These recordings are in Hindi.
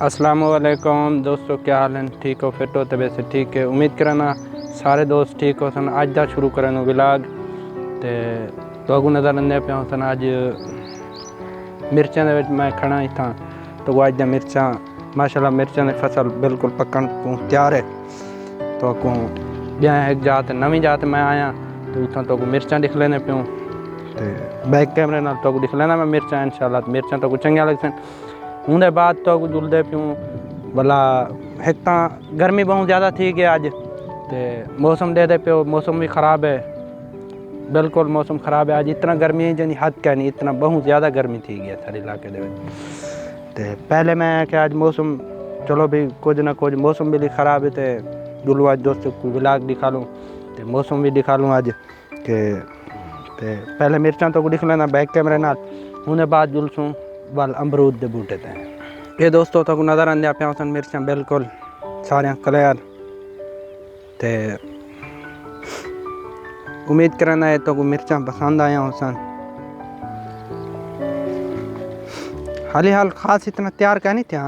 अस्सलामुअलैकुम दोस्तों, क्या हाल है? ठीक हो? फिट हो? तबीयत से ठीक है? उम्मीद करना सारे दोस्त ठीक हो सन। अज दा शुरू करन विलाग तो अगू नज़र आंदे पे सन। अज मिर्चां दे विच मैं खड़ा इत्थां तो अज दा मिर्चां माशाल्लाह मिर्चां दी फसल बिल्कुल पक्कण को तैयार है। तो अगू ब्याह एक जात नवीं जात मैं आया तो उत्थां तो मिर्चां दिख लेने प्यूं ते बैक कैमरे नाल तो दिख लेना मैं मिर्चां इंशाल्लाह मिर्चां तो चंगियां लगसन। उनके बाद तो जुलते प्यूं भला एक तो गर्मी बहुत ज़्यादा थी गया अज तो मौसम दे प्यो मौसम भी ख़राब है, बिल्कुल मौसम ख़राब है। अज इतना गर्मी है जनी हद क्या नहीं, इतना बहुत ज़्यादा गर्मी थी गया सारे इलाके तो पहले मैं क्या अज मौसम चलो भी कुछ ना कुछ मौसम भी ख़राब है तो जुलूँ अज दोस्तों को ब्लॉग दिखा लूँ तो मौसम भी दिखा लूँ अज के पहले मिर्चां तो दिख लेना बैक कैमरे नाल। उन्हें बाद जुलसूँ वाल अमरूद के बूटे थे ये दोस्तों तक नज़र आंदे पे सन मिर्चां बिल्कुल सारियां क्लियर ते उम्मीद करना है तो मिर्चां पसंद आया हो सन। हाल ही हाल खास इतना तैयार क्या नहीं था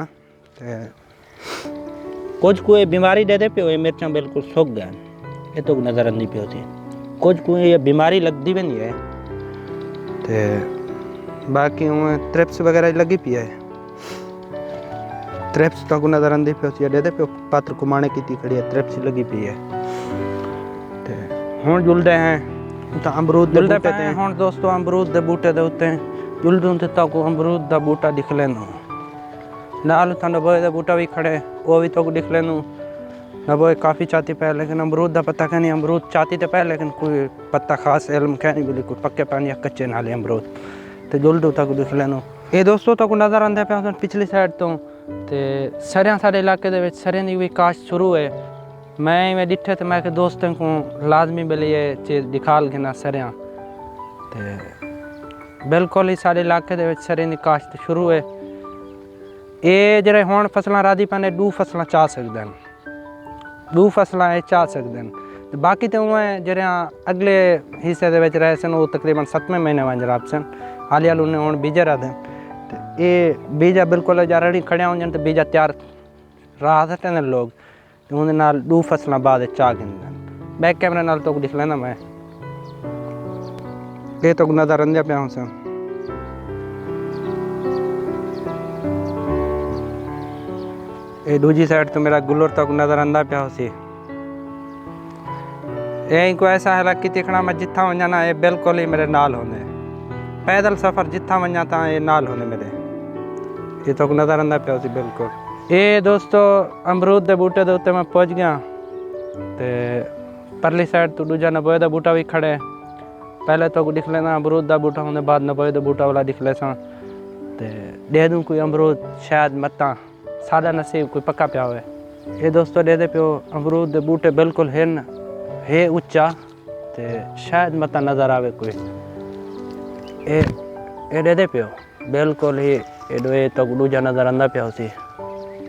कुछ कोई बीमारी दे प्यो ये मिर्चां बिल्कुल सूख गए ये तो नज़र आंदी प्यो थी कुछ कोई ये बीमारी लगती भी नहीं है तो बाकी ट्रिप्स वगैरह लगी पी है। ट्रिप्स तो नज़र आंदी पे दे प्यो पात्र कुमाने की खड़ी है ट्रिप्स लगी पी है हुण जुलदे हैं तो अमरूद जुलदे पे हैं। हुण दोस्तों अमरूद के बूटे के उत्ते जुलदूं तो तक अमरूद का बूटा दिख लेनू नाल तो नबोए का बूटा भी खड़े वो भी तो दिख लेनू। नबोए काफ़ी चाती पे लेकिन अमरूद का पता क्या नहीं, अमरूद चाती तो पे लेकिन कोई पत्ता खास इल्म क्या नहीं बोली कोई पक्के पानी या कच्चे नाले अमरूद तो जुलदू तक दिख लेनू। ये दोस्तों तक नज़र आंदे पे पिछली साइड तो सरियां सारे इलाके दे विच सरियां दी भी काश्त शुरू है। मैं डिठे तो मैं दोस्तों को लाजमी बिल ये चीज़ दिखाल गिना सरियां तो बिल्कुल ही सारे इलाके दे विच सरियां दी काश्त शुरू है। ये जेह्ड़े हुण फसलां राधी पैने दो फसलां चा सकदे न, दो फसलां ये चा सकदे न ते बाकी तो उ'नें जेह्ड़े अगले हिस्से दे विच रहे सन वो तकरीबन 7वें महीने वंज राब सन हाली हाल उन्हें हुण बीजे रहे तो ये बीजा बिल्कुल जा रड़ी खड़िया हो तो बीजा तैयार राह सकते हैं लोग तो उन्हें नाल दो फसलां बाद चा गिनदे बैक कैमरे नाल तो दिख लेना मैं ये तो नज़र आंदे पे सन। ये दूजी साइड तो मेरा गुलर तक नज़र आंदा पे सी यही को ऐसा है कि तिखना मैं जिथा वंजा ना ये बिल्कुल ही मेरे नाल होने पैदल सफ़र जिथा वंजा था ये नाल होने मेरे ये तो नज़र आंदा पे सी बिल्कुल। ये दोस्तों अमरूद के बूटे के उत्ते मैं पहुँच गया तो परली साइड तो दूजा नबोए का बूटा भी खड़े पहले तो दिख लेना अमरूद का बूटा होने बाद नबोए का बूटा वाला दिख ले सा तो दे दूँ कोई अमरूद शायद मत्ता सादा नसीब कोई पक्का पिया हुए। ये दोस्तों दे दे प्यो अमरूद के बूटे बिल्कुल है उच्चा तो शायद मत्ता नज़र आवे कोई ये दे दे प्यो बिल्कुल ही ये तो दूजा नज़र आंदा पिया सी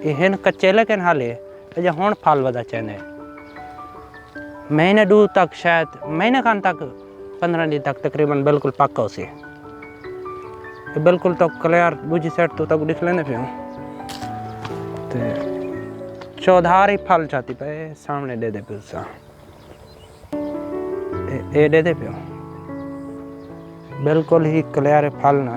ये हैं कच्चे लेकिन हाले अजा हुण फल वधा चैने महीने दूर तक शायद महीने खान तक 15 दिन तक तकरीबन बिल्कुल पक्का हो सी बिल्कुल तो क्लियर दूजी साइड तो तक दिख लेने पे तो चौधारी फल चाहती पे सामने दे दे पे सा ये दे दे पे बिल्कुल ही क्लियर फल ना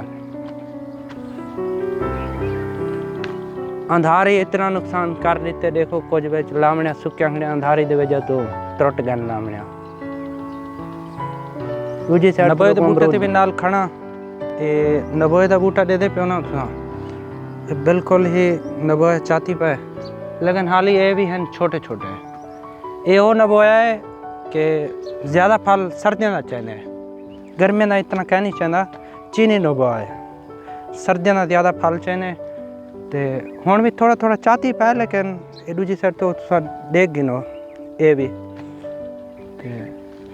अंधारी इतना नुकसान कर देते देखो कुछ बेच लामणिया सुक्या खड़िया अंधारी दे वजह तो त्रुट गए लामणिया दूजी साइड नबोए के बूटे भी नाल खड़ा ते नबोए का बूटा दे दे पे ना बिल्कुल ही नबोए चाती पे लेकिन हाल ही ये भी हैं छोटे छोटे ये वो नबोया है कि ज़्यादा फल सर्दियों का चाहिए गर्मियों का इतना कह नहीं चाहता चीनी नबोया है सर्दियों का ज़्यादा फल चाहिए तो हुण भी थोड़ा थोड़ा चाहती पे लेकिन ये दूजी साइड तो देख गिनो ये भी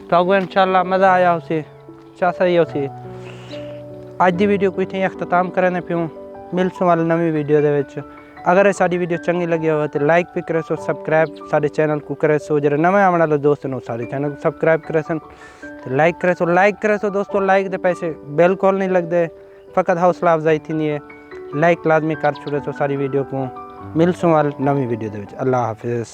तो अगो इंशाल्लाह मज़ा आया उसे चा सही उसे अज की वीडियो कोई थी अख्ताम करने प्यूँ मिलसूँ वाली नवी वीडियो दे विच। अगर साडी वीडियो चंगी लगी हो तो लाइक भी करे सो सब्सक्राइब साडे चैनल को करे सो जो नवे आने वाले दोस्त ने सारे चैनल को सब्सक्राइब करे सन तो लाइक करे सो दोस्तों लाइक के पैसे बिल्कुल नहीं लगते फ़कत हौसला अफजाई थी नहीं है लाइक लाजमी कर छुड़े सो सारी वीडियो को ਮਿਲਸੂ ਵਾਲ ਨਵੀਂ ਵੀਡੀਓ ਦੇ ਵਿੱਚ। ਅੱਲਾ ਹਾਫਿਜ਼।